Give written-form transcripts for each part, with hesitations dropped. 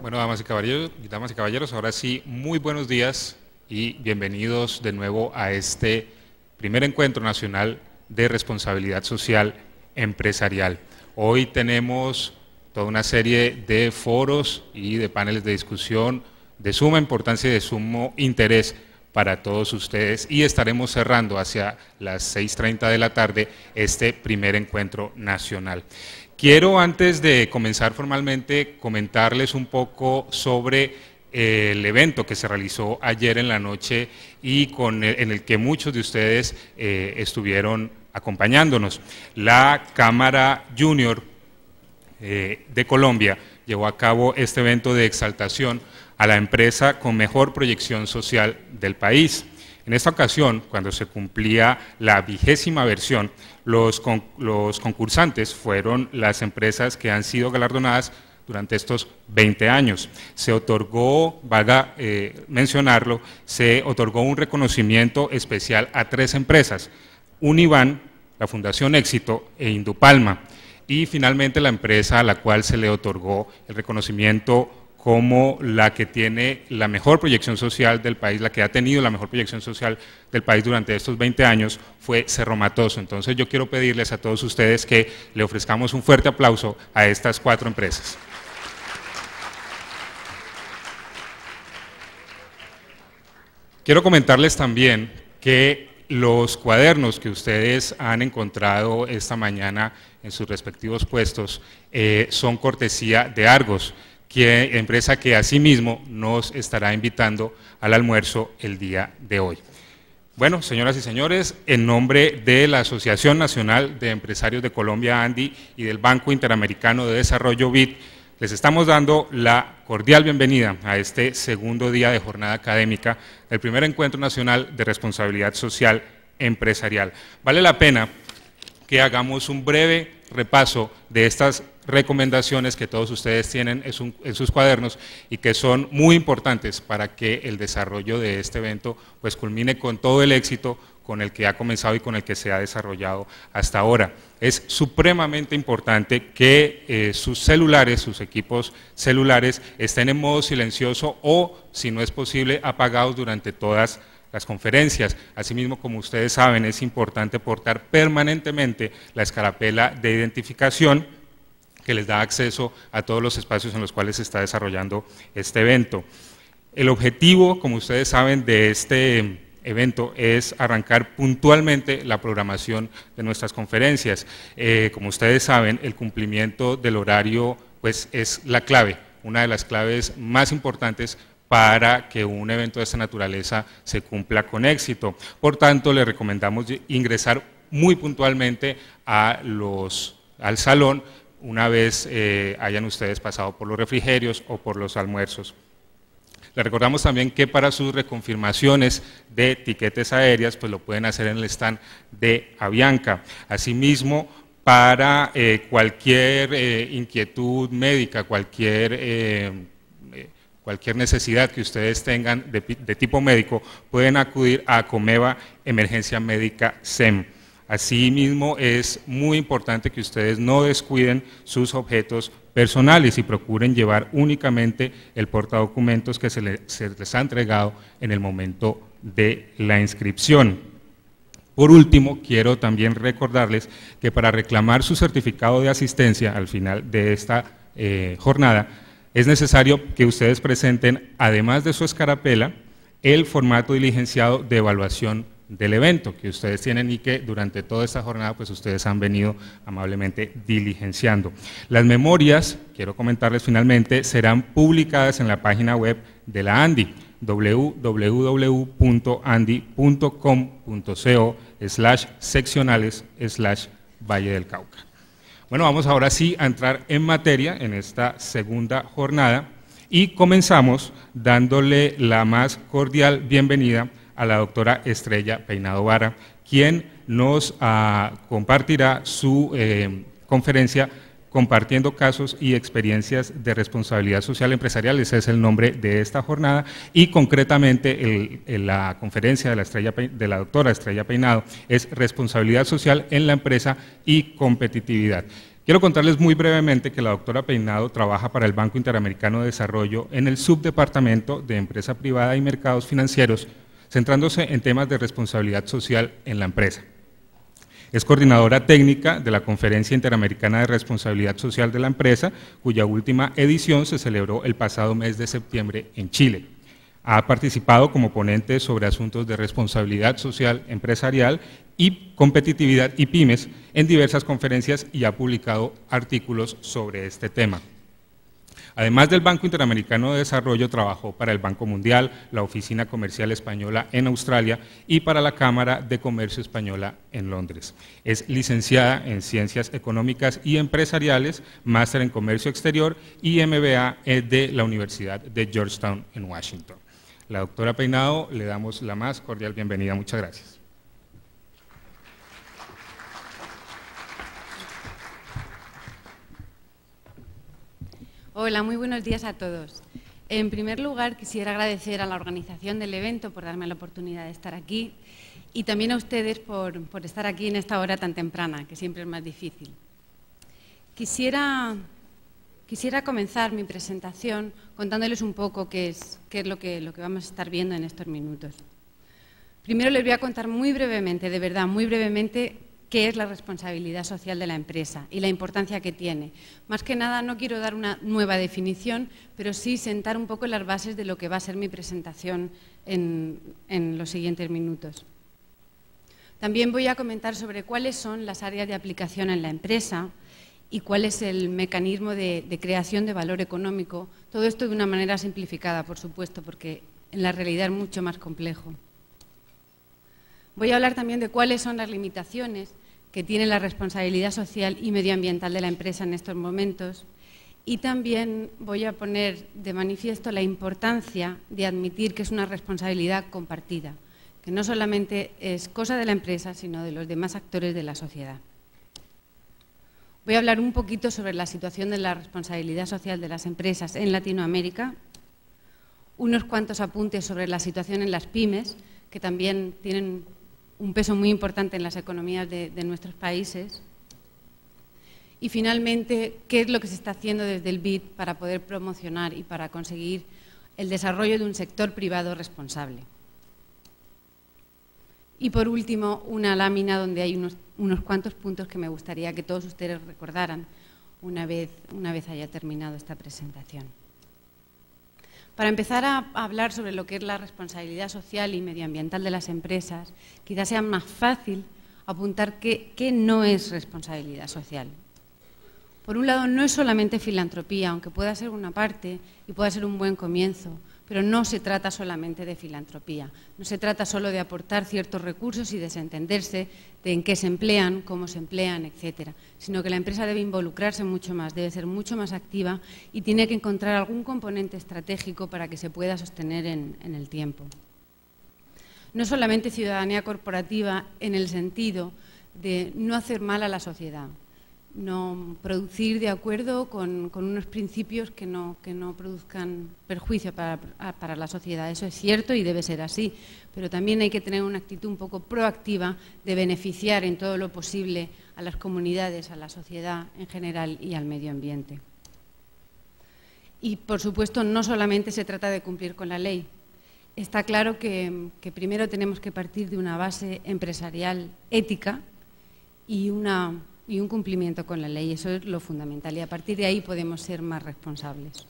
Bueno, damas y caballeros, ahora sí, muy buenos días y bienvenidos de nuevo a este primer encuentro nacional de responsabilidad social empresarial. Hoy tenemos toda una serie de foros y de paneles de discusión de suma importancia y de sumo interés para todos ustedes y estaremos cerrando hacia las 6:30 de la tarde este primer encuentro nacional. Quiero, antes de comenzar formalmente, comentarles un poco sobre el evento que se realizó ayer en la noche y en el que muchos de ustedes estuvieron acompañándonos. La Cámara Junior de Colombia llevó a cabo este evento de exaltación a la empresa con mejor proyección social del país. En esta ocasión, cuando se cumplía la 20ª versión, los concursantes fueron las empresas que han sido galardonadas durante estos 20 años. Se otorgó, valga mencionarlo, se otorgó un reconocimiento especial a 3 empresas, Univan, la Fundación Éxito e Indupalma, y finalmente la empresa a la cual se le otorgó el reconocimiento como la que tiene la mejor proyección social del país, la que ha tenido la mejor proyección social del país durante estos 20 años, fue Cerro Matoso. Entonces yo quiero pedirles a todos ustedes que le ofrezcamos un fuerte aplauso a estas 4 empresas. Quiero comentarles también que los cuadernos que ustedes han encontrado esta mañana en sus respectivos puestos son cortesía de Argos, empresa que asimismo nos estará invitando al almuerzo el día de hoy. Bueno, señoras y señores, en nombre de la Asociación Nacional de Empresarios de Colombia, ANDI, y del Banco Interamericano de Desarrollo, BID, les estamos dando la cordial bienvenida a este segundo día de jornada académica del primer encuentro nacional de responsabilidad social empresarial. Vale la pena que hagamos un breve repaso de estas recomendaciones que todos ustedes tienen en sus cuadernos y que son muy importantes para que el desarrollo de este evento pues culmine con todo el éxito con el que ha comenzado y con el que se ha desarrollado hasta ahora. Es supremamente importante que sus celulares, sus equipos celulares estén en modo silencioso o, si no es posible, apagados durante todas las conferencias. Asimismo, como ustedes saben, es importante portar permanentemente la escarapela de identificación que les da acceso a todos los espacios en los cuales se está desarrollando este evento. El objetivo, como ustedes saben, de este evento es arrancar puntualmente la programación de nuestras conferencias. Como ustedes saben, el cumplimiento del horario pues, es la clave, una de las claves más importantes para que un evento de esta naturaleza se cumpla con éxito. Por tanto, les recomendamos ingresar muy puntualmente al salón una vez hayan ustedes pasado por los refrigerios o por los almuerzos. Les recordamos también que para sus reconfirmaciones de tiquetes aéreas, pues lo pueden hacer en el stand de Avianca. Asimismo, para cualquier inquietud médica, cualquier necesidad que ustedes tengan de tipo médico, pueden acudir a Comeva Emergencia Médica SEM. Asimismo, es muy importante que ustedes no descuiden sus objetos personales y procuren llevar únicamente el portadocumentos que se les ha entregado en el momento de la inscripción. Por último, quiero también recordarles que para reclamar su certificado de asistencia al final de esta jornada, es necesario que ustedes presenten, además de su escarapela, el formato diligenciado de evaluación del evento que ustedes tienen y que durante toda esta jornada pues ustedes han venido amablemente diligenciando. Las memorias, quiero comentarles finalmente, serán publicadas en la página web de la ANDI, www.andi.com.co/seccionales/Valle del Cauca. Bueno, vamos ahora sí a entrar en materia en esta segunda jornada y comenzamos dándole la más cordial bienvenida a la doctora Estrella Peinado Vara, quien nos compartirá su conferencia compartiendo casos y experiencias de responsabilidad social empresarial. Ese es el nombre de esta jornada y concretamente la conferencia de la doctora Estrella Peinado es responsabilidad social en la empresa y competitividad. Quiero contarles muy brevemente que la doctora Peinado trabaja para el Banco Interamericano de Desarrollo en el subdepartamento de Empresa Privada y Mercados Financieros, centrándose en temas de responsabilidad social en la empresa. Es coordinadora técnica de la Conferencia Interamericana de Responsabilidad Social de la Empresa, cuya última edición se celebró el pasado mes de septiembre en Chile. Ha participado como ponente sobre asuntos de responsabilidad social empresarial y competitividad y pymes en diversas conferencias y ha publicado artículos sobre este tema. Además del Banco Interamericano de Desarrollo, trabajó para el Banco Mundial, la Oficina Comercial Española en Australia y para la Cámara de Comercio Española en Londres. Es licenciada en Ciencias Económicas y Empresariales, máster en Comercio Exterior y MBA de la Universidad de Georgetown en Washington. La doctora Peinado, le damos la más cordial bienvenida. Muchas gracias. Hola, muy buenos días a todos. En primer lugar, quisiera agradecer a la organización del evento por darme la oportunidad de estar aquí y también a ustedes por estar aquí en esta hora tan temprana, que siempre es más difícil. Quisiera comenzar mi presentación contándoles un poco qué es lo que vamos a estar viendo en estos minutos. Primero les voy a contar muy brevemente, de verdad, muy brevemente, qué es la responsabilidad social de la empresa y la importancia que tiene. Más que nada, no quiero dar una nueva definición, pero sí sentar un poco las bases de lo que va a ser mi presentación en los siguientes minutos. También voy a comentar sobre cuáles son las áreas de aplicación en la empresa y cuál es el mecanismo de creación de valor económico. Todo esto de una manera simplificada, por supuesto, porque en la realidad es mucho más complejo. Voy a hablar también de cuáles son las limitaciones que tiene la responsabilidad social y medioambiental de la empresa en estos momentos y también voy a poner de manifiesto la importancia de admitir que es una responsabilidad compartida, que no solamente es cosa de la empresa, sino de los demás actores de la sociedad. Voy a hablar un poquito sobre la situación de la responsabilidad social de las empresas en Latinoamérica, unos cuantos apuntes sobre la situación en las pymes, que también tienen un peso muy importante en las economías de nuestros países. Y finalmente, qué es lo que se está haciendo desde el BID para poder promocionar y para conseguir el desarrollo de un sector privado responsable. Y por último, una lámina donde hay unos cuantos puntos que me gustaría que todos ustedes recordaran una vez haya terminado esta presentación. Para empezar a hablar sobre lo que es la responsabilidad social y medioambiental de las empresas, quizás sea más fácil apuntar qué no es responsabilidad social. Por un lado, no es solamente filantropía, aunque pueda ser una parte y pueda ser un buen comienzo, pero no se trata solamente de filantropía. No se trata solo de aportar ciertos recursos y desentenderse de en qué se emplean, cómo se emplean, etcétera, sino que la empresa debe involucrarse mucho más, debe ser mucho más activa y tiene que encontrar algún componente estratégico para que se pueda sostener en el tiempo. No solamente ciudadanía corporativa en el sentido de no hacer mal a la sociedad, no producir de acuerdo con unos principios que no produzcan perjuicio para la sociedad. Eso es cierto y debe ser así, pero también hay que tener una actitud un poco proactiva de beneficiar en todo lo posible a las comunidades, a la sociedad en general y al medio ambiente. Y, por supuesto, no solamente se trata de cumplir con la ley. Está claro que primero tenemos que partir de una base empresarial ética y un cumplimiento con la ley. Eso es lo fundamental y a partir de ahí podemos ser más responsables.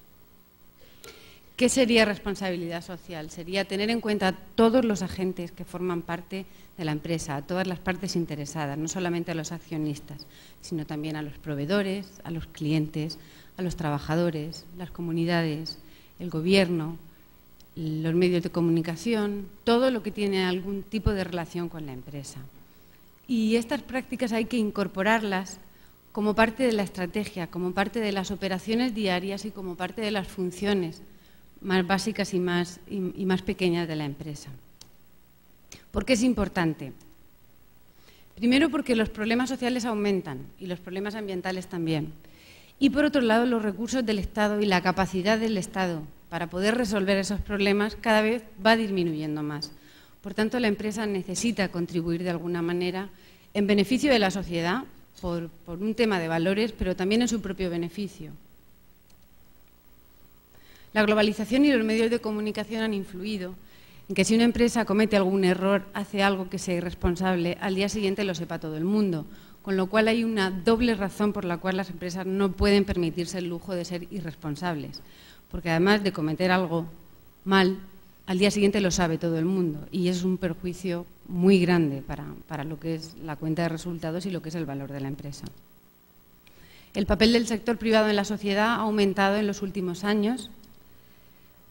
¿Qué sería responsabilidad social? Sería tener en cuenta a todos los agentes que forman parte de la empresa, a todas las partes interesadas, no solamente a los accionistas, sino también a los proveedores, a los clientes, a los trabajadores, las comunidades, el gobierno, los medios de comunicación, todo lo que tiene algún tipo de relación con la empresa. Y estas prácticas hay que incorporarlas como parte de la estrategia, como parte de las operaciones diarias y como parte de las funciones más básicas y más pequeñas de la empresa. ¿Por qué es importante? Primero, porque los problemas sociales aumentan y los problemas ambientales también. Y por otro lado, los recursos del Estado y la capacidad del Estado para poder resolver esos problemas cada vez va disminuyendo más. Por tanto, la empresa necesita contribuir de alguna manera en beneficio de la sociedad, por un tema de valores, pero también en su propio beneficio. La globalización y los medios de comunicación han influido en que si una empresa comete algún error, hace algo que sea irresponsable, al día siguiente lo sepa todo el mundo, con lo cual hay una doble razón por la cual las empresas no pueden permitirse el lujo de ser irresponsables, porque además de cometer algo mal, al día siguiente lo sabe todo el mundo y es un perjuicio muy grande para lo que es la cuenta de resultados y lo que es el valor de la empresa. El papel del sector privado en la sociedad ha aumentado en los últimos años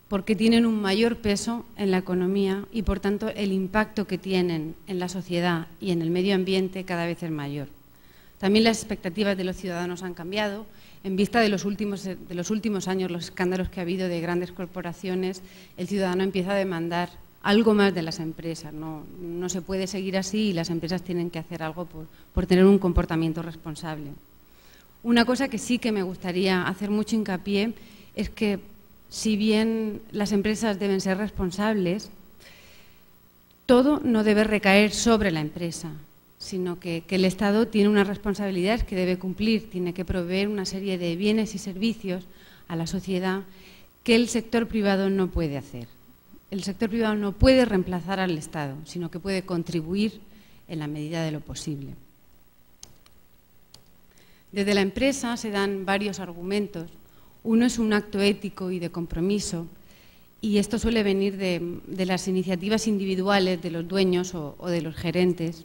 porque tienen un mayor peso en la economía y, por tanto, el impacto que tienen en la sociedad y en el medio ambiente cada vez es mayor. También las expectativas de los ciudadanos han cambiado. En vista de los últimos años, los escándalos que ha habido de grandes corporaciones, el ciudadano empieza a demandar algo más de las empresas. No se puede seguir así y las empresas tienen que hacer algo por tener un comportamiento responsable. Una cosa que sí que me gustaría hacer mucho hincapié es que, si bien las empresas deben ser responsables, todo no debe recaer sobre la empresa, sino que el Estado tiene unas responsabilidades que debe cumplir, tiene que proveer una serie de bienes y servicios a la sociedad que el sector privado no puede hacer. El sector privado no puede reemplazar al Estado, sino que puede contribuir en la medida de lo posible. Desde la empresa se dan varios argumentos. Uno es un acto ético y de compromiso, y esto suele venir de las iniciativas individuales de los dueños o de los gerentes,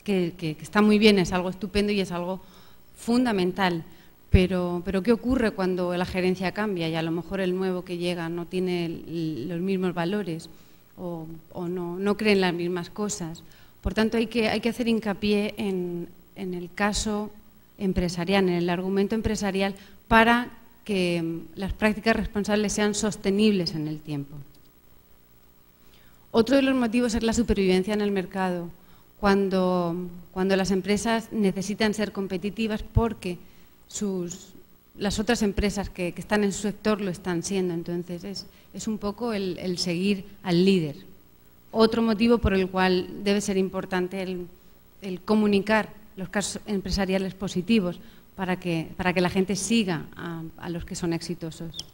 que está muy bien, es algo estupendo y es algo fundamental. Pero ¿qué ocurre cuando la gerencia cambia y a lo mejor el nuevo que llega no tiene los mismos valores o no cree en las mismas cosas? Por tanto, hay que hacer hincapié en el caso empresarial, en el argumento empresarial, para que las prácticas responsables sean sostenibles en el tiempo. Otro de los motivos es la supervivencia en el mercado, cuando las empresas necesitan ser competitivas porque las otras empresas que están en su sector lo están siendo. Entonces, es un poco el seguir al líder. Otro motivo por el cual debe ser importante el comunicar los casos empresariales positivos, para que la gente siga a los que son exitosos.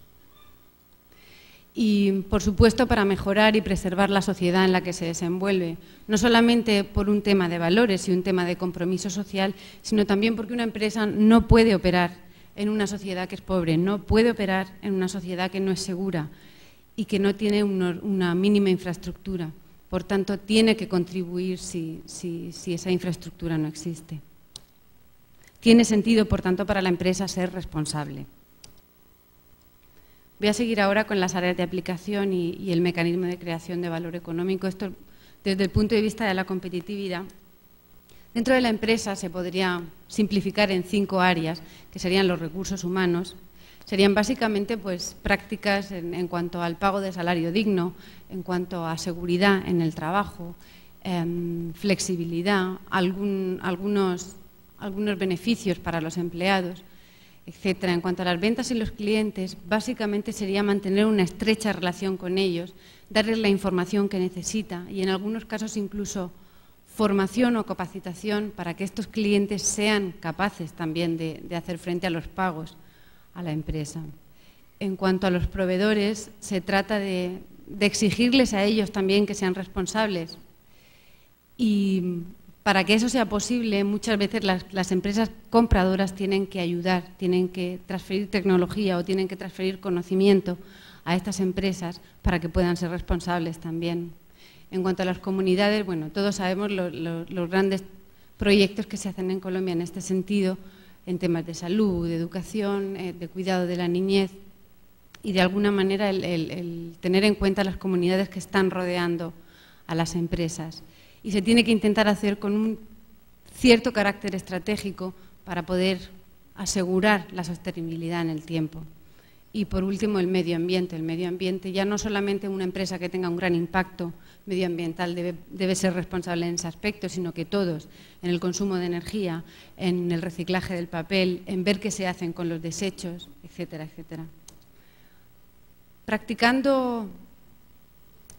Y, por supuesto, para mejorar y preservar la sociedad en la que se desenvuelve, no solamente por un tema de valores y un tema de compromiso social, sino también porque una empresa no puede operar en una sociedad que es pobre, no puede operar en una sociedad que no es segura y que no tiene una mínima infraestructura. Por tanto, tiene que contribuir si esa infraestructura no existe. Tiene sentido, por tanto, para la empresa ser responsable. Voy a seguir ahora con las áreas de aplicación y el mecanismo de creación de valor económico. Esto desde el punto de vista de la competitividad. Dentro de la empresa se podría simplificar en 5 áreas, que serían los recursos humanos. Serían básicamente prácticas en cuanto al pago de salario digno, en cuanto a seguridad en el trabajo, flexibilidad, algunos beneficios para los empleados, etcétera. En cuanto a las ventas y los clientes, básicamente sería mantener una estrecha relación con ellos, darles la información que necesita y en algunos casos incluso formación o capacitación para que estos clientes sean capaces también de hacer frente a los pagos a la empresa. En cuanto a los proveedores, se trata de exigirles a ellos también que sean responsables. Y para que eso sea posible, muchas veces las empresas compradoras tienen que ayudar, tienen que transferir tecnología o tienen que transferir conocimiento a estas empresas para que puedan ser responsables también. En cuanto a las comunidades, bueno, todos sabemos los grandes proyectos que se hacen en Colombia en este sentido, en temas de salud, de educación, de cuidado de la niñez y de alguna manera el tener en cuenta las comunidades que están rodeando a las empresas. Y se tiene que intentar hacer con un cierto carácter estratégico para poder asegurar la sostenibilidad en el tiempo. Y por último, el medio ambiente. El medio ambiente, ya no solamente una empresa que tenga un gran impacto medioambiental debe ser responsable en ese aspecto, sino que todos, en el consumo de energía, en el reciclaje del papel, en ver qué se hacen con los desechos, etcétera, etcétera. Practicando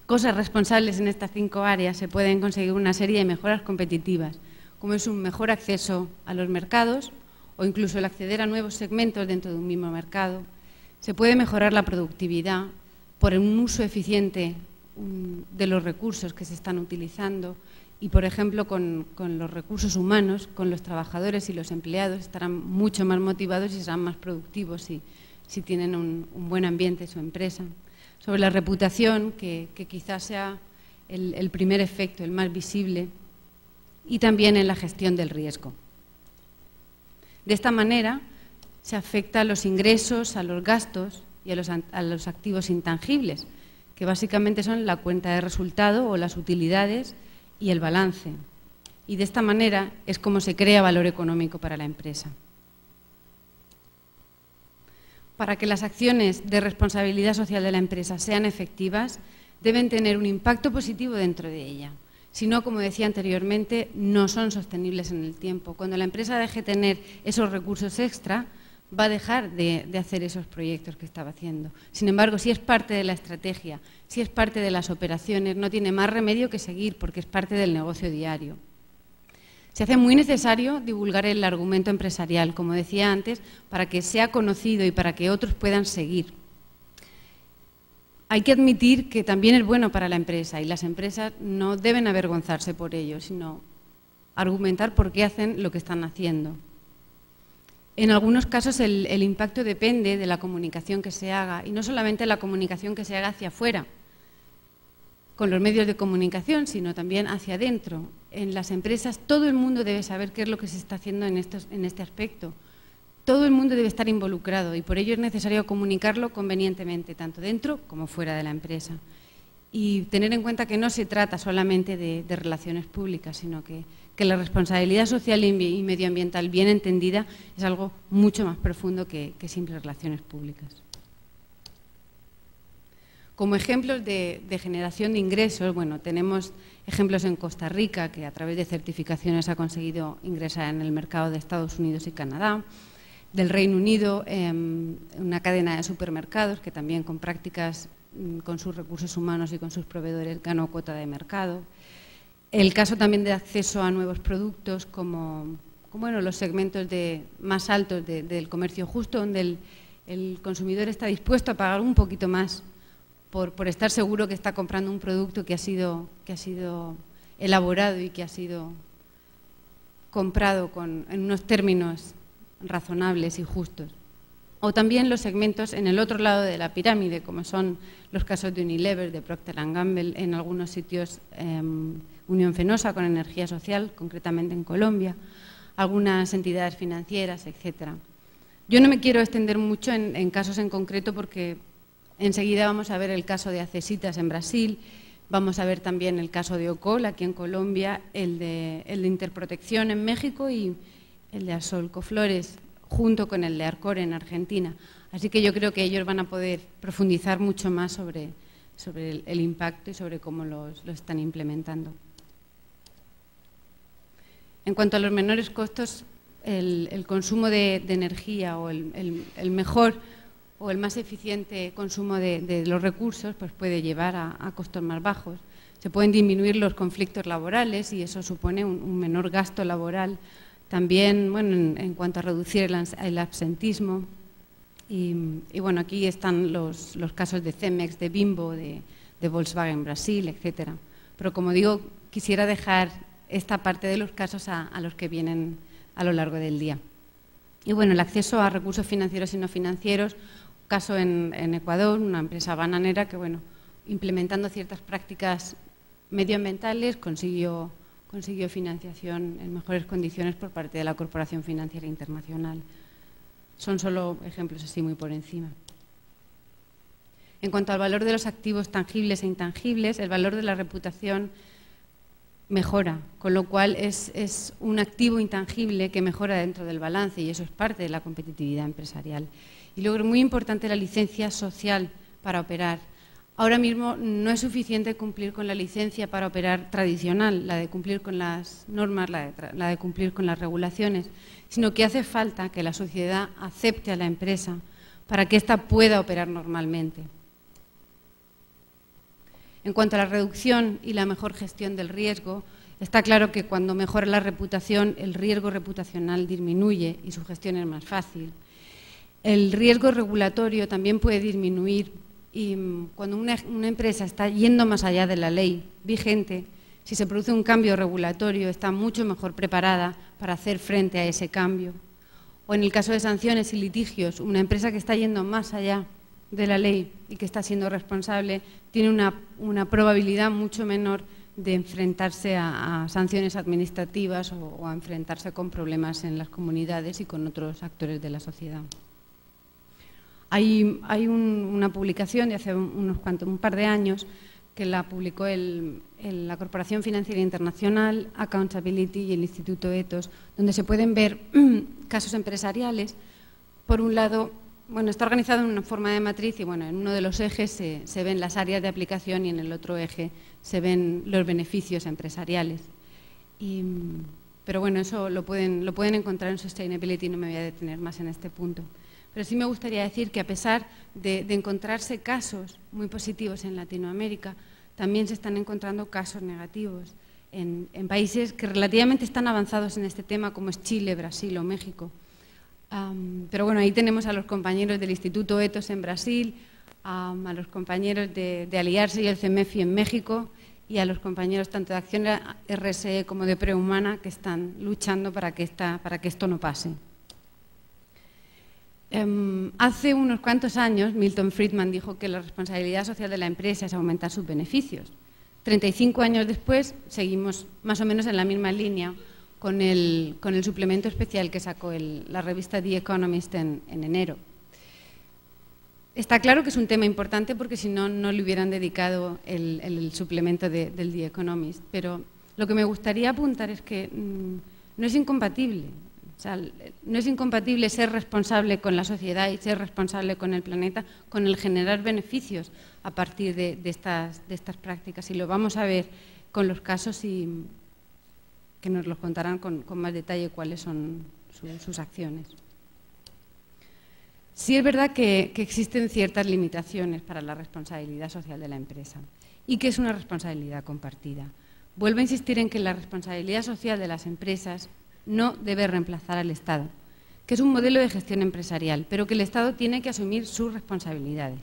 cosas responsables en estas 5 áreas se pueden conseguir una serie de mejoras competitivas, como es un mejor acceso a los mercados o incluso el acceder a nuevos segmentos dentro de un mismo mercado. Se puede mejorar la productividad por un uso eficiente de los recursos que se están utilizando y, por ejemplo, con los recursos humanos, con los trabajadores y los empleados, estarán mucho más motivados y serán más productivos si tienen un buen ambiente en su empresa. Sobre la reputación, que quizás sea el primer efecto, el más visible, y también en la gestión del riesgo. De esta manera se afecta a los ingresos, a los gastos y a los activos intangibles, que básicamente son la cuenta de resultado o las utilidades y el balance. Y de esta manera es como se crea valor económico para la empresa. Para que las acciones de responsabilidad social de la empresa sean efectivas, deben tener un impacto positivo dentro de ella. Si no, como decía anteriormente, no son sostenibles en el tiempo. Cuando la empresa deje de tener esos recursos extra, va a dejar de hacer esos proyectos que estaba haciendo. Sin embargo, si es parte de la estrategia, si es parte de las operaciones, no tiene más remedio que seguir porque es parte del negocio diario. Se hace muy necesario divulgar el argumento empresarial, como decía antes, para que sea conocido y para que otros puedan seguir. Hay que admitir que también es bueno para la empresa y las empresas no deben avergonzarse por ello, sino argumentar por qué hacen lo que están haciendo. En algunos casos el impacto depende de la comunicación que se haga y no solamente la comunicación que se haga hacia afuera, con los medios de comunicación, sino también hacia adentro. En las empresas todo el mundo debe saber qué es lo que se está haciendo en este aspecto. Todo el mundo debe estar involucrado y por ello es necesario comunicarlo convenientemente, tanto dentro como fuera de la empresa. Y tener en cuenta que no se trata solamente de relaciones públicas, sino que la responsabilidad social y medioambiental bien entendida es algo mucho más profundo que simples relaciones públicas. Como ejemplos de generación de ingresos, bueno, tenemos ejemplos en Costa Rica, que a través de certificaciones ha conseguido ingresar en el mercado de Estados Unidos y Canadá, del Reino Unido, una cadena de supermercados que también con prácticas con sus recursos humanos y con sus proveedores ganó cuota de mercado. El caso también de acceso a nuevos productos como los segmentos más altos del comercio justo, donde el consumidor está dispuesto a pagar un poquito más por estar seguro que está comprando un producto que ha sido elaborado y que ha sido comprado en unos términos razonables y justos. O también los segmentos en el otro lado de la pirámide, como son los casos de Unilever, de Procter & Gamble, en algunos sitios Unión Fenosa con energía social, concretamente en Colombia, algunas entidades financieras, etcétera. Yo no me quiero extender mucho en casos en concreto porque enseguida vamos a ver el caso de Acesitas en Brasil, vamos a ver también el caso de Ocol aquí en Colombia, el de Interprotección en México y el de Asolco Flores, junto con el de Arcor en Argentina. Así que yo creo que ellos van a poder profundizar mucho más sobre el impacto y sobre cómo lo están implementando. En cuanto a los menores costos, el consumo de energía o el mejor o el más eficiente consumo de los recursos pues puede llevar a costos más bajos. Se pueden disminuir los conflictos laborales y eso supone un menor gasto laboral. También, en cuanto a reducir el absentismo. Y bueno, aquí están los casos de Cemex, de Bimbo, de Volkswagen Brasil, etcétera. Pero como digo, quisiera dejar esta parte de los casos a los que vienen a lo largo del día. Y bueno, el acceso a recursos financieros y no financieros, caso en Ecuador, una empresa bananera que, implementando ciertas prácticas medioambientales consiguió financiación en mejores condiciones por parte de la Corporación Financiera Internacional. Son solo ejemplos así muy por encima. En cuanto al valor de los activos tangibles e intangibles, el valor de la reputación mejora, con lo cual es un activo intangible que mejora dentro del balance y eso es parte de la competitividad empresarial. Y luego es muy importante la licencia social para operar. Ahora mismo no es suficiente cumplir con la licencia para operar tradicional, la de cumplir con las normas, la de cumplir con las regulaciones, sino que hace falta que la sociedad acepte a la empresa para que ésta pueda operar normalmente. En cuanto a la reducción y la mejor gestión del riesgo, Está claro que cuando mejora la reputación, el riesgo reputacional disminuye y su gestión es más fácil. El riesgo regulatorio también puede disminuir y cuando una empresa está yendo más allá de la ley vigente, si se produce un cambio regulatorio, está mucho mejor preparada para hacer frente a ese cambio. O en el caso de sanciones y litigios, una empresa que está yendo más allá de la ley y que está siendo responsable tiene una probabilidad mucho menor de enfrentarse a sanciones administrativas o a enfrentarse con problemas en las comunidades y con otros actores de la sociedad. Hay una publicación de hace un par de años que la publicó la Corporación Financiera Internacional, Accountability y el Instituto Ethos, donde se pueden ver casos empresariales. Por un lado, está organizado en una forma de matriz y en uno de los ejes se ven las áreas de aplicación y en el otro eje se ven los beneficios empresariales. Pero eso lo pueden encontrar en Sustainability, no me voy a detener más en este punto. Pero sí me gustaría decir que a pesar de encontrarse casos muy positivos en Latinoamérica, también se están encontrando casos negativos en países que relativamente están avanzados en este tema, como es Chile, Brasil o México. Pero ahí tenemos a los compañeros del Instituto Ethos en Brasil, a los compañeros de Aliarse y el CEMEFI en México y a los compañeros tanto de Acción RSE como de Prehumana que están luchando para que esto no pase. Hace unos cuantos años, Milton Friedman dijo que la responsabilidad social de la empresa es aumentar sus beneficios. 35 años después, seguimos más o menos en la misma línea con el suplemento especial que sacó la revista The Economist en enero. Está claro que es un tema importante porque si no, no le hubieran dedicado el suplemento del The Economist. Pero lo que me gustaría apuntar es que no es incompatible. O sea, no es incompatible ser responsable con la sociedad y ser responsable con el planeta, con el generar beneficios a partir de estas prácticas. Y lo vamos a ver con los casos y que nos los contarán con más detalle cuáles son sus acciones. Sí es verdad que existen ciertas limitaciones para la responsabilidad social de la empresa y que es una responsabilidad compartida. Vuelvo a insistir en que la responsabilidad social de las empresas no debe reemplazar al Estado, que es un modelo de gestión empresarial, pero que el Estado tiene que asumir sus responsabilidades.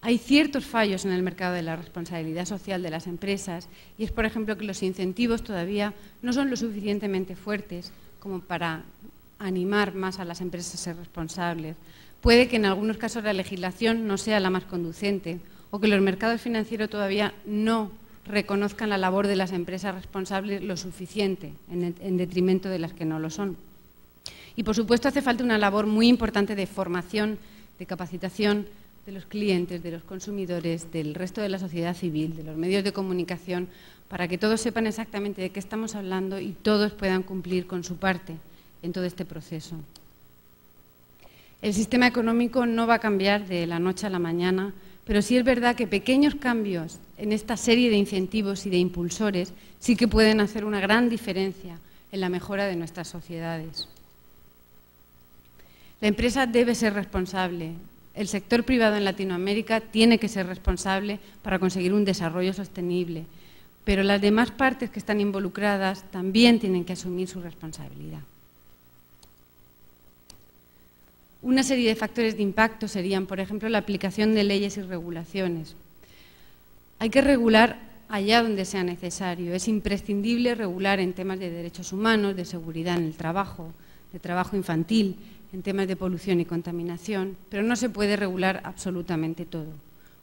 Hay ciertos fallos en el mercado de la responsabilidad social de las empresas y es, por ejemplo, que los incentivos todavía no son lo suficientemente fuertes como para animar más a las empresas a ser responsables. Puede que en algunos casos la legislación no sea la más conducente o que los mercados financieros todavía no reconozcan la labor de las empresas responsables lo suficiente en detrimento de las que no lo son. Y, por supuesto, hace falta una labor muy importante de formación, de capacitación de los clientes, de los consumidores, del resto de la sociedad civil, de los medios de comunicación, para que todos sepan exactamente de qué estamos hablando y todos puedan cumplir con su parte en todo este proceso. El sistema económico no va a cambiar de la noche a la mañana, pero sí es verdad que pequeños cambios en esta serie de incentivos y de impulsores sí que pueden hacer una gran diferencia en la mejora de nuestras sociedades. La empresa debe ser responsable. El sector privado en Latinoamérica tiene que ser responsable para conseguir un desarrollo sostenible, pero las demás partes que están involucradas también tienen que asumir su responsabilidad. Una serie de factores de impacto serían, por ejemplo, la aplicación de leyes y regulaciones. Hay que regular allá donde sea necesario. Es imprescindible regular en temas de derechos humanos, de seguridad en el trabajo, de trabajo infantil, en temas de polución y contaminación, pero no se puede regular absolutamente todo,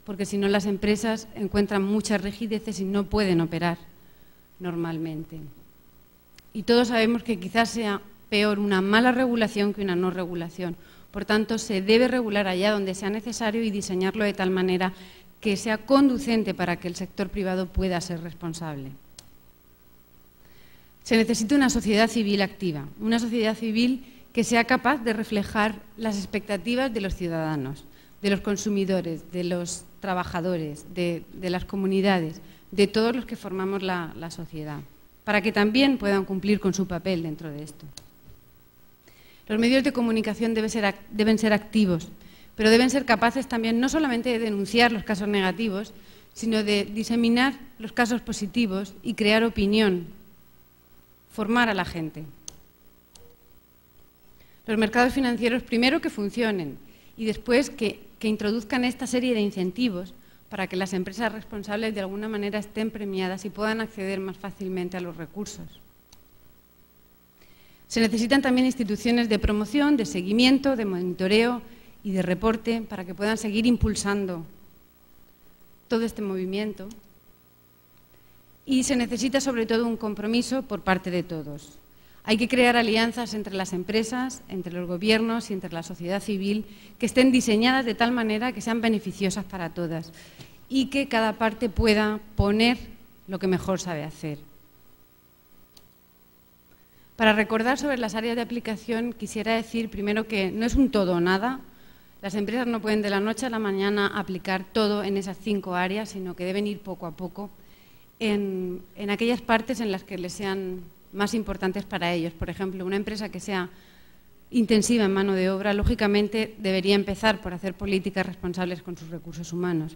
porque si no las empresas encuentran muchas rigideces y no pueden operar normalmente. Y todos sabemos que quizás sea peor una mala regulación que una no regulación. Por tanto, se debe regular allá donde sea necesario y diseñarlo de tal manera que sea conducente para que el sector privado pueda ser responsable. Se necesita una sociedad civil activa, una sociedad civil que sea capaz de reflejar las expectativas de los ciudadanos, de los consumidores, de los trabajadores, de las comunidades, de todos los que formamos la sociedad, para que también puedan cumplir con su papel dentro de esto. Los medios de comunicación deben ser activos, pero deben ser capaces también no solamente de denunciar los casos negativos, sino de diseminar los casos positivos y crear opinión, formar a la gente. Los mercados financieros, primero, que funcionen y después que introduzcan esta serie de incentivos para que las empresas responsables de alguna manera estén premiadas y puedan acceder más fácilmente a los recursos. Se necesitan también instituciones de promoción, de seguimiento, de monitoreo y de reporte para que puedan seguir impulsando todo este movimiento. Y se necesita sobre todo un compromiso por parte de todos. Hay que crear alianzas entre las empresas, entre los gobiernos y entre la sociedad civil que estén diseñadas de tal manera que sean beneficiosas para todas y que cada parte pueda poner lo que mejor sabe hacer. Para recordar sobre las áreas de aplicación, quisiera decir primero que no es un todo o nada. Las empresas no pueden de la noche a la mañana aplicar todo en esas 5 áreas, sino que deben ir poco a poco en aquellas partes en las que les sean más importantes para ellos. Por ejemplo, una empresa que sea intensiva en mano de obra, lógicamente debería empezar por hacer políticas responsables con sus recursos humanos.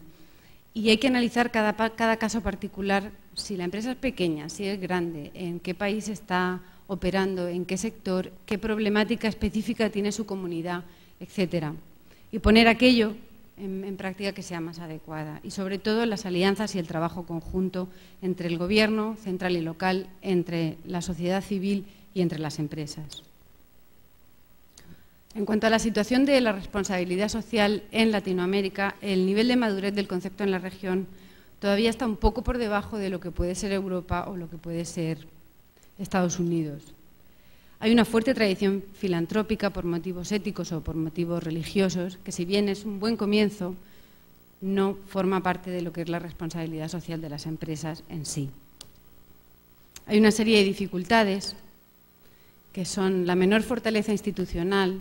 Y hay que analizar cada caso particular, si la empresa es pequeña, si es grande, en qué país está operando, en qué sector, qué problemática específica tiene su comunidad, etcétera. Y poner aquello en práctica que sea más adecuada. Y sobre todo las alianzas y el trabajo conjunto entre el gobierno central y local, entre la sociedad civil y entre las empresas. En cuanto a la situación de la responsabilidad social en Latinoamérica, el nivel de madurez del concepto en la región todavía está un poco por debajo de lo que puede ser Europa o lo que puede ser Estados Unidos. Hay una fuerte tradición filantrópica por motivos éticos o por motivos religiosos, que si bien es un buen comienzo, no forma parte de lo que es la responsabilidad social de las empresas en sí. Hay una serie de dificultades que son la menor fortaleza institucional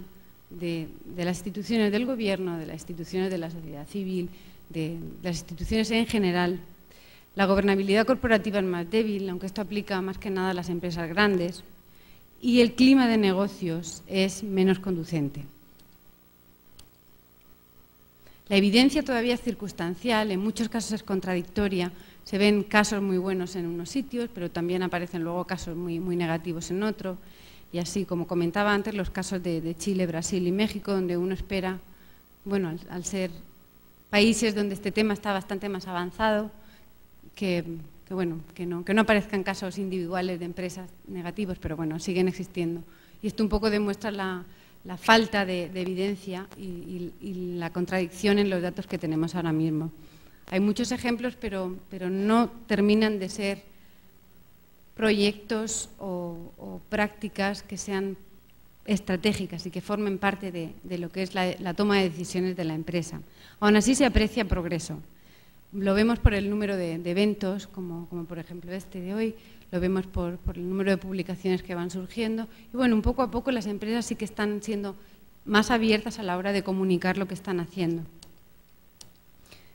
de las instituciones del gobierno, de las instituciones de la sociedad civil, de las instituciones en general. La gobernabilidad corporativa es más débil, aunque esto aplica más que nada a las empresas grandes. Y el clima de negocios es menos conducente. La evidencia todavía es circunstancial, en muchos casos es contradictoria. Se ven casos muy buenos en unos sitios, pero también aparecen luego casos muy negativos en otros. Y así, como comentaba antes, los casos de Chile, Brasil y México, donde uno espera, bueno, al ser países donde este tema está bastante más avanzado, que no aparezcan casos individuales de empresas negativos, pero bueno, siguen existiendo. Y esto un poco demuestra la falta de evidencia y la contradicción en los datos que tenemos ahora mismo. Hay muchos ejemplos, pero no terminan de ser proyectos o prácticas que sean estratégicas y que formen parte de lo que es la toma de decisiones de la empresa. Aún así se aprecia progreso. Lo vemos por el número de eventos, como por ejemplo este de hoy, lo vemos por el número de publicaciones que van surgiendo. Y bueno, un poco a poco las empresas sí que están siendo más abiertas a la hora de comunicar lo que están haciendo.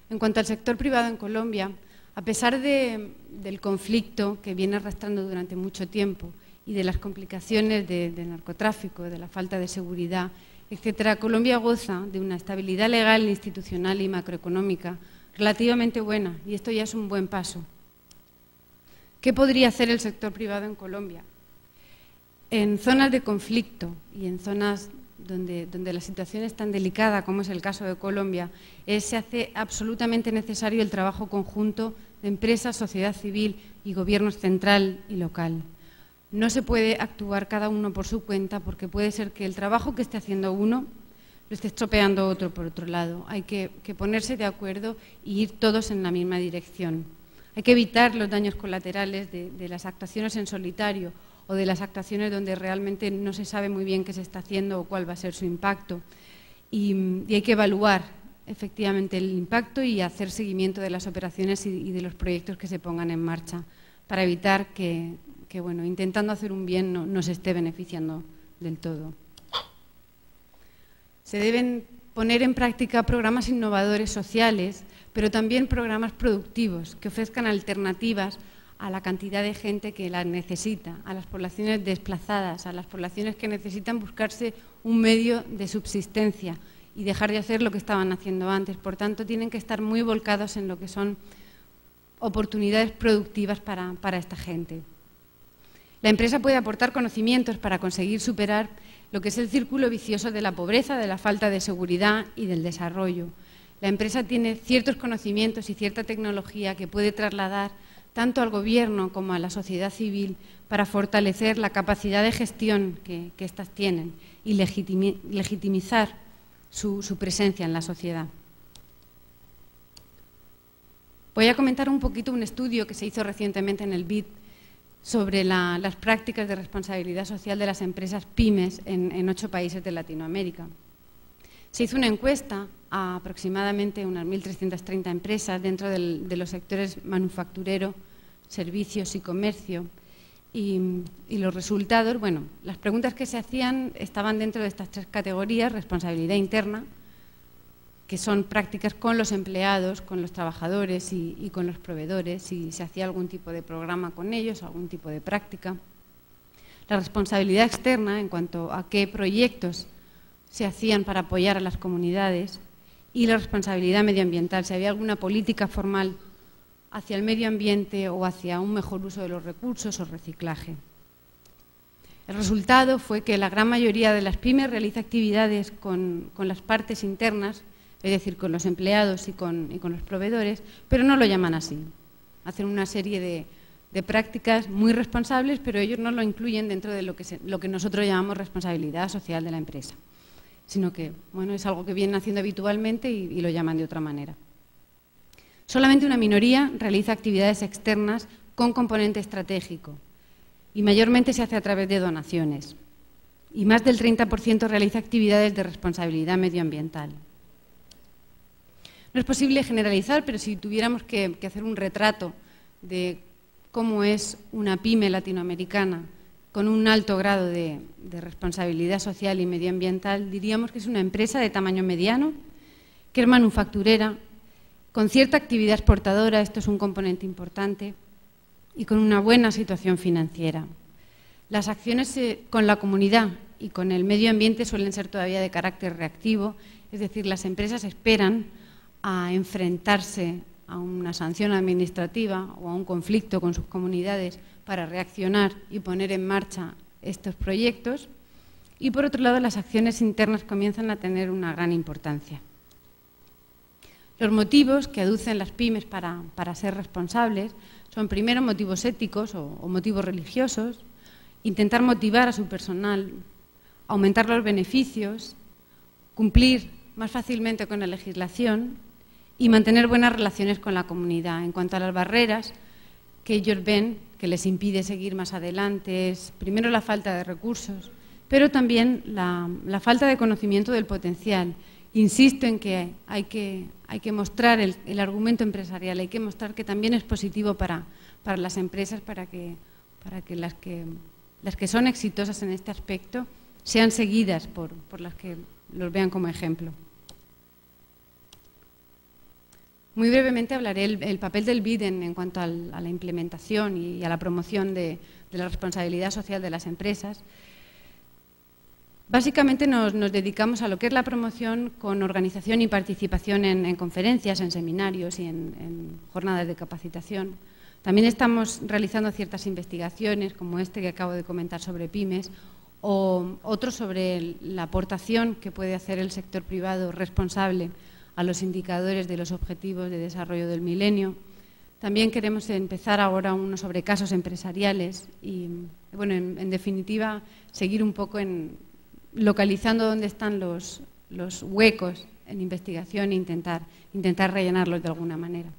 En cuanto al sector privado en Colombia, a pesar del conflicto que viene arrastrando durante mucho tiempo y de las complicaciones del narcotráfico, de la falta de seguridad, etcétera, Colombia goza de una estabilidad legal, institucional y macroeconómica relativamente buena, y esto ya es un buen paso. ¿Qué podría hacer el sector privado en Colombia? En zonas de conflicto y en zonas donde la situación es tan delicada como es el caso de Colombia, se hace absolutamente necesario el trabajo conjunto de empresas, sociedad civil y gobiernos central y local. No se puede actuar cada uno por su cuenta, porque puede ser que el trabajo que esté haciendo uno lo esté estropeando otro por otro lado. Hay que ponerse de acuerdo y ir todos en la misma dirección. Hay que evitar los daños colaterales de las actuaciones en solitario o de las actuaciones donde realmente no se sabe muy bien qué se está haciendo o cuál va a ser su impacto. Y hay que evaluar efectivamente el impacto y hacer seguimiento de las operaciones y de los proyectos que se pongan en marcha para evitar que intentando hacer un bien no se esté beneficiando del todo. Se deben poner en práctica programas innovadores sociales, pero también programas productivos que ofrezcan alternativas a la cantidad de gente que las necesita, a las poblaciones desplazadas, a las poblaciones que necesitan buscarse un medio de subsistencia y dejar de hacer lo que estaban haciendo antes. Por tanto, tienen que estar muy volcados en lo que son oportunidades productivas para esta gente. La empresa puede aportar conocimientos para conseguir superar lo que es el círculo vicioso de la pobreza, de la falta de seguridad y del desarrollo. La empresa tiene ciertos conocimientos y cierta tecnología que puede trasladar tanto al gobierno como a la sociedad civil para fortalecer la capacidad de gestión que éstas tienen y legitimizar su presencia en la sociedad. Voy a comentar un poquito un estudio que se hizo recientemente en el BID sobre las prácticas de responsabilidad social de las empresas pymes en 8 países de Latinoamérica. Se hizo una encuesta a aproximadamente unas 1.330 empresas dentro de los sectores manufacturero, servicios y comercio. Y los resultados, bueno, las preguntas que se hacían estaban dentro de estas 3 categorías: responsabilidad interna, que son prácticas con los empleados, con los trabajadores y con los proveedores, si se hacía algún tipo de programa con ellos, algún tipo de práctica. La responsabilidad externa, en cuanto a qué proyectos se hacían para apoyar a las comunidades, y la responsabilidad medioambiental, si había alguna política formal hacia el medio ambiente o hacia un mejor uso de los recursos o reciclaje. El resultado fue que la gran mayoría de las pymes realiza actividades con las partes internas, es decir, con los empleados y con los proveedores, pero no lo llaman así. Hacen una serie de prácticas muy responsables, pero ellos no lo incluyen dentro de lo que nosotros llamamos responsabilidad social de la empresa, sino que bueno, es algo que vienen haciendo habitualmente y lo llaman de otra manera. Solamente una minoría realiza actividades externas con componente estratégico y mayormente se hace a través de donaciones. Y más del 30% realiza actividades de responsabilidad medioambiental. No es posible generalizar, pero si tuviéramos que hacer un retrato de cómo es una pyme latinoamericana con un alto grado de responsabilidad social y medioambiental, diríamos que es una empresa de tamaño mediano, que es manufacturera, con cierta actividad exportadora, esto es un componente importante, y con una buena situación financiera. Las acciones con la comunidad y con el medio ambiente suelen ser todavía de carácter reactivo, es decir, las empresas esperan a enfrentarse a una sanción administrativa o a un conflicto con sus comunidades para reaccionar y poner en marcha estos proyectos. Y por otro lado, las acciones internas comienzan a tener una gran importancia. Los motivos que aducen las pymes para ser responsables son, primero, motivos éticos o motivos religiosos, intentar motivar a su personal, aumentar los beneficios, cumplir más fácilmente con la legislación y mantener buenas relaciones con la comunidad. En cuanto a las barreras que ellos ven que les impide seguir más adelante, es primero la falta de recursos, pero también la falta de conocimiento del potencial. Insisto en que hay que mostrar el argumento empresarial, hay que mostrar que también es positivo para las empresas, para que las que son exitosas en este aspecto sean seguidas por las que los vean como ejemplo. Muy brevemente hablaré el papel del BID en cuanto a la implementación y a la promoción de la responsabilidad social de las empresas. Básicamente nos dedicamos a lo que es la promoción con organización y participación en conferencias, en seminarios y en jornadas de capacitación. También estamos realizando ciertas investigaciones, como este que acabo de comentar sobre pymes, o otros sobre la aportación que puede hacer el sector privado responsable a los indicadores de los Objetivos de Desarrollo del Milenio. También queremos empezar ahora uno sobre casos empresariales y, bueno, en definitiva, seguir un poco localizando dónde están los huecos en investigación e intentar rellenarlos de alguna manera.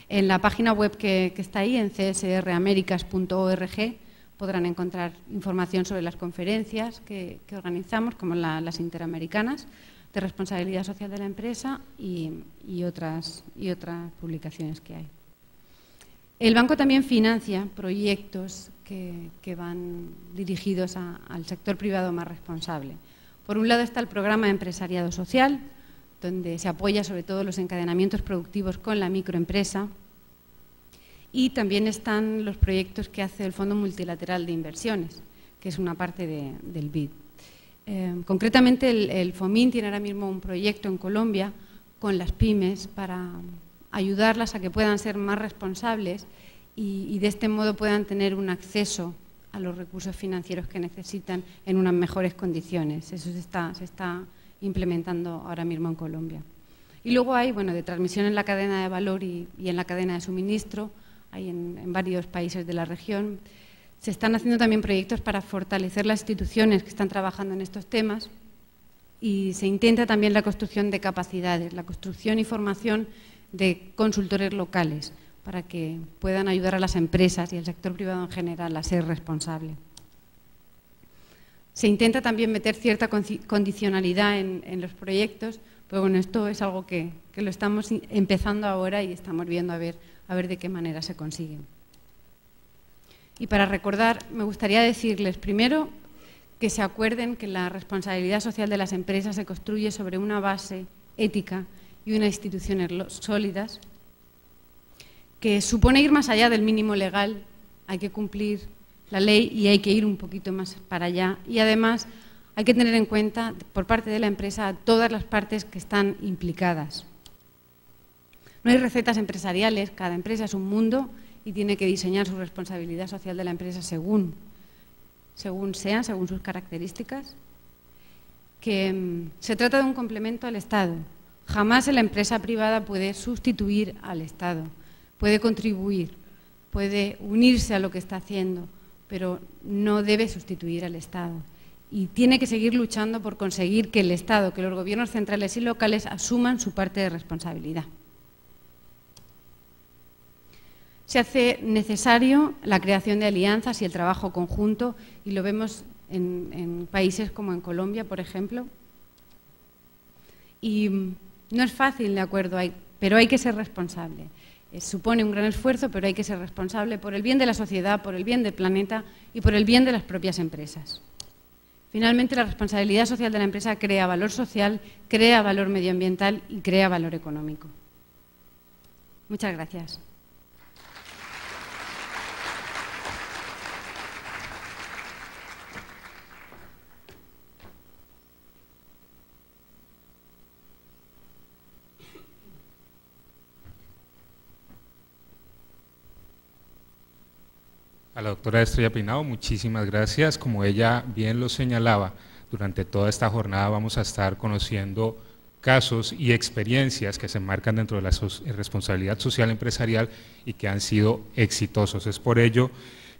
En la página web que está ahí, en csramericas.org, podrán encontrar información sobre las conferencias que organizamos, como las interamericanas, de responsabilidad social de la empresa y otras publicaciones que hay. El banco también financia proyectos que van dirigidos al sector privado más responsable. Por un lado está el programa de empresariado social, donde se apoya sobre todo los encadenamientos productivos con la microempresa, y también están los proyectos que hace el Fondo Multilateral de Inversiones, que es una parte del BID. Concretamente, el FOMIN tiene ahora mismo un proyecto en Colombia con las pymes para ayudarlas a que puedan ser más responsables y de este modo puedan tener un acceso a los recursos financieros que necesitan en unas mejores condiciones. Eso se está implementando ahora mismo en Colombia. Y luego hay, bueno, de transmisión en la cadena de valor y en la cadena de suministro, hay en varios países de la región. Se están haciendo también proyectos para fortalecer las instituciones que están trabajando en estos temas y se intenta también la construcción de capacidades, la construcción y formación de consultores locales para que puedan ayudar a las empresas y al sector privado en general a ser responsable. Se intenta también meter cierta condicionalidad en los proyectos, pero bueno, esto es algo que lo estamos empezando ahora y estamos viendo a ver de qué manera se consiguen. Y para recordar, me gustaría decirles primero que se acuerden que la responsabilidad social de las empresas se construye sobre una base ética y unas instituciones sólidas, que supone ir más allá del mínimo legal, hay que cumplir la ley y hay que ir un poquito más para allá. Y además hay que tener en cuenta por parte de la empresa a todas las partes que están implicadas. No hay recetas empresariales, cada empresa es un mundo y tiene que diseñar su responsabilidad social de la empresa según sus características. Que se trata de un complemento al Estado. Jamás la empresa privada puede sustituir al Estado. Puede contribuir, puede unirse a lo que está haciendo, pero no debe sustituir al Estado. Y tiene que seguir luchando por conseguir que el Estado, que los gobiernos centrales y locales asuman su parte de responsabilidad. Se hace necesario la creación de alianzas y el trabajo conjunto, y lo vemos en países como en Colombia, por ejemplo. Y no es fácil, de acuerdo, pero hay que ser responsable. Supone un gran esfuerzo, pero hay que ser responsable por el bien de la sociedad, por el bien del planeta y por el bien de las propias empresas. Finalmente, la responsabilidad social de la empresa crea valor social, crea valor medioambiental y crea valor económico. Muchas gracias. A la doctora Estrella Peinado, muchísimas gracias. Como ella bien lo señalaba, durante toda esta jornada vamos a estar conociendo casos y experiencias que se enmarcan dentro de la responsabilidad social empresarial y que han sido exitosos. Es por ello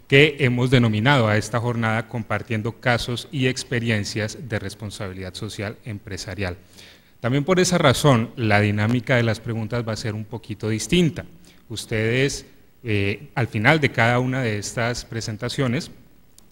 que hemos denominado a esta jornada compartiendo casos y experiencias de responsabilidad social empresarial. También por esa razón, la dinámica de las preguntas va a ser un poquito distinta. Ustedes al final de cada una de estas presentaciones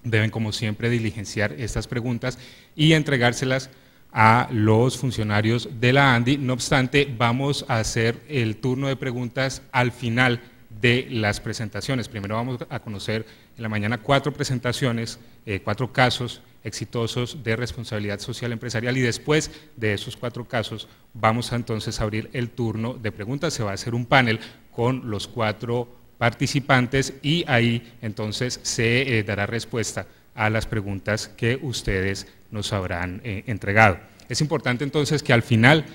deben, como siempre, diligenciar estas preguntas y entregárselas a los funcionarios de la ANDI. No obstante, vamos a hacer el turno de preguntas al final de las presentaciones. Primero vamos a conocer en la mañana 4 presentaciones, 4 casos exitosos de responsabilidad social empresarial, y después de esos 4 casos vamos a entonces abrir el turno de preguntas. Se va a hacer un panel con los 4 participantes y ahí entonces se dará respuesta a las preguntas que ustedes nos habrán entregado. Es importante entonces que al final